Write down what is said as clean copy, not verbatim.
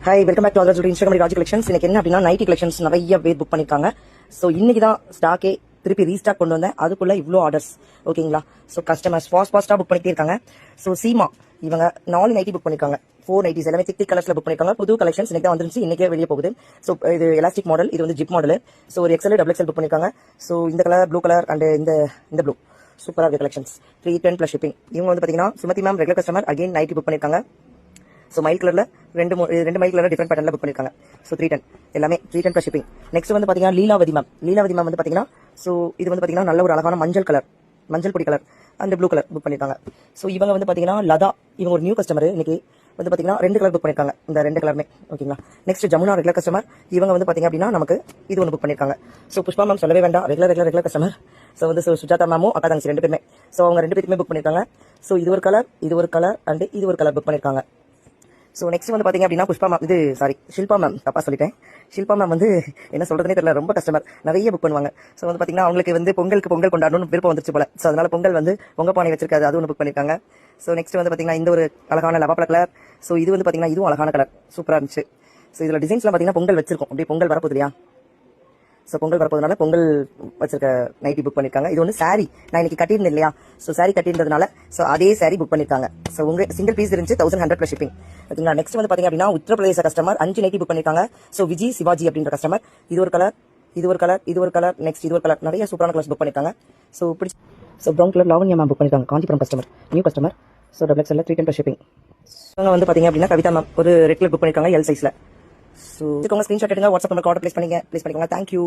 Hi, welcome back to other Instagram Raj collections. இன்னைக்கு என்ன அப்படின்னா நைட்டி கலெக்ஷன்ஸ் நிறைய பேர் புக் பண்ணிருக்காங்க. ஸோ இன்னைக்கு தான் ஸ்டாக்கே திருப்பி ரீஸ்டாக் கொண்டு வந்தேன். அதுக்குள்ள இவ்வளோ ஆர்டர்ஸ். ஓகேங்களா? ஸோ கஸ்டமர்ஸ் ஃபாஸ்ட்டாக புக் பண்ணிட்டே இருக்காங்க. ஸோ சீமா இவங்க 4 நைட்டி புக் பண்ணிருக்காங்க. 4 நைட்டிஸ் எல்லாமே திக் கலர்ஸ்ல புக் பண்ணிருக்காங்க. புது கலெக்ஷன்ஸ் இன்னைக்கு தான் வந்துருச்சு. இன்னைக்கே வெளியே போகுது. ஸோ இது எலாஸ்டிக் மாடல், இது வந்து ஜிப் மாடல். ஸோ ஒரு எக்ஸ்எல் டபுள் எக்ஸ்எல் புக் பண்ணிருக்காங்க. ஸோ இந்த கலர் ப்ளூ கலர் அண்ட் இந்த ப்ளூ சூப்பராக இருக்கு கலெக்ஷன்ஸ். 310 + ஷிப்பிங். இவங்க வந்து பார்த்தீங்கன்னா Sumathi ma'am regular customer. Again nighty book பண்ணிருக்காங்க. ஸோ மைல் கலர்ல ரெண்டு மைல் கலர் டிஃபரெண்ட் பேட்டர்ல புக் பண்ணிருக்காங்க. ஸோ 310 எல்லாமே 310 + ஷிப்பிங். நெக்ஸ்ட் வந்து பாத்தீங்கன்னா லீலாவதி மேம் வந்து பாத்தீங்கன்னா ஸோ இது வந்து பாத்தீங்கன்னா நல்ல ஒரு அழகான மஞ்சள் பொடி colour and blue colour book பண்ணிருக்காங்க. ஸோ இவங்க வந்து பாத்தீங்கன்னா லதா, இவங்க ஒரு நியூ கஸ்டமர். இன்னைக்கு வந்து பாத்தீங்கன்னா 2 கலர் புக் பண்ணிருக்காங்க. இந்த 2 கலருமே ஓகேங்களா. Next Jamuna regular customer. இவங்க வந்து பாத்தீங்க அப்படின்னா நமக்கு இது ஒன்று புக் பண்ணிருக்காங்க. ஸோ புஷ்பா மேம் சொல்லவே வேண்டாம், ரெகுலர் கஸ்டமர். ஸோ வந்து சுஜாதா மேமும் அக்கா தங்கச்சி 2 பேருமே. ஸோ அவங்க 2 பேருக்குமே புக் பண்ணிருக்காங்க. ஸோ இது ஒரு கலர் அண்ட் இது ஒரு கலர் புக் பண்ணிருக்காங்க. ஸோ நெக்ஸ்ட் வந்து பாத்தீங்க அப்படின்னா புஷ்பா மேம், ஷில்பா மேம், தப்பா சொல்லிட்டேன். ஷில்பா மேம் வந்து என்ன சொல்றதுனே தெரியல, ரொம்ப கஸ்டமர், நிறைய புக் பண்ணுவாங்க. ஸோ வந்து பாத்தீங்கன்னா அவங்களுக்கு வந்து பொங்கல் கொண்டாடணும்னு விருப்பம் வந்துருச்சு போல. ஸோ அதனால பொங்கல் வந்து பொங்க பானை வச்சிருக்காது, அது ஒன்று புக் பண்ணிருக்காங்க. ஸோ நெக்ஸ்ட் வந்து பாத்தீங்கன்னா இந்த ஒரு அழகான லவாப்பழ கலர். ஸோ இது வந்து பாத்தீங்கன்னா இதுவும் அழகான கலர், சூப்பரா இருந்துச்சு. ஸோ இதுல டிசைன்ஸ்லாம் பாத்தீங்கன்னா பொங்கல் வச்சிருக்கோம், அப்படியே பொங்கல் வரப்போகுது இல்லையா. ஸோ பொங்கல் வரப்போதுனால பொங்கல் வச்சிருக்க நைட்டி புக் பண்ணிருக்காங்க. இது ஒன்று சாரி நான் இன்னைக்கு கட்டியிருந்தேன் இல்லையா. ஸோ சாரி கட்டியிருந்ததுனால ஸோ அதே சாரி புக் பண்ணிருக்காங்க. ஸோ உங்க சிங்கிள் பீஸ் இருந்துச்சு 1100 + ஷிப்பிங். ஓகேங்களா. நெக்ஸ்ட் வந்து பாத்தீங்க அப்படின்னா உத்தரப்பிரதேச கஸ்டமர் 5 நைட்டி புக் பண்ணிருக்காங்க. ஸோ விஜய் சிவாஜி அப்படின்ற கஸ்டமர். இது ஒரு கலர், நெக்ஸ்ட் இது ஒரு கலர், நிறைய சூப்பரான கலர்ஸ் புக் பண்ணிருக்காங்க. So brown colour Lavanya ma'am book பண்ணிருக்காங்க, Kanchipuram customer, new customer. So double XL 310 + shipping. இவங்க வந்து பாத்தீங்க அப்படின்னா கவிதா மேம் ஒரு ரெட் கலர் புக் பண்ணிருக்காங்க, எல் சைஸ்ல. ஸோ ஸ்கிரீன்ஷாட் எடுங்க, வாட்ஸ்அப் நம்பர் ஆர்டர் பிளேஸ் பண்ணிக்கோங்க. தேங்க்யூ.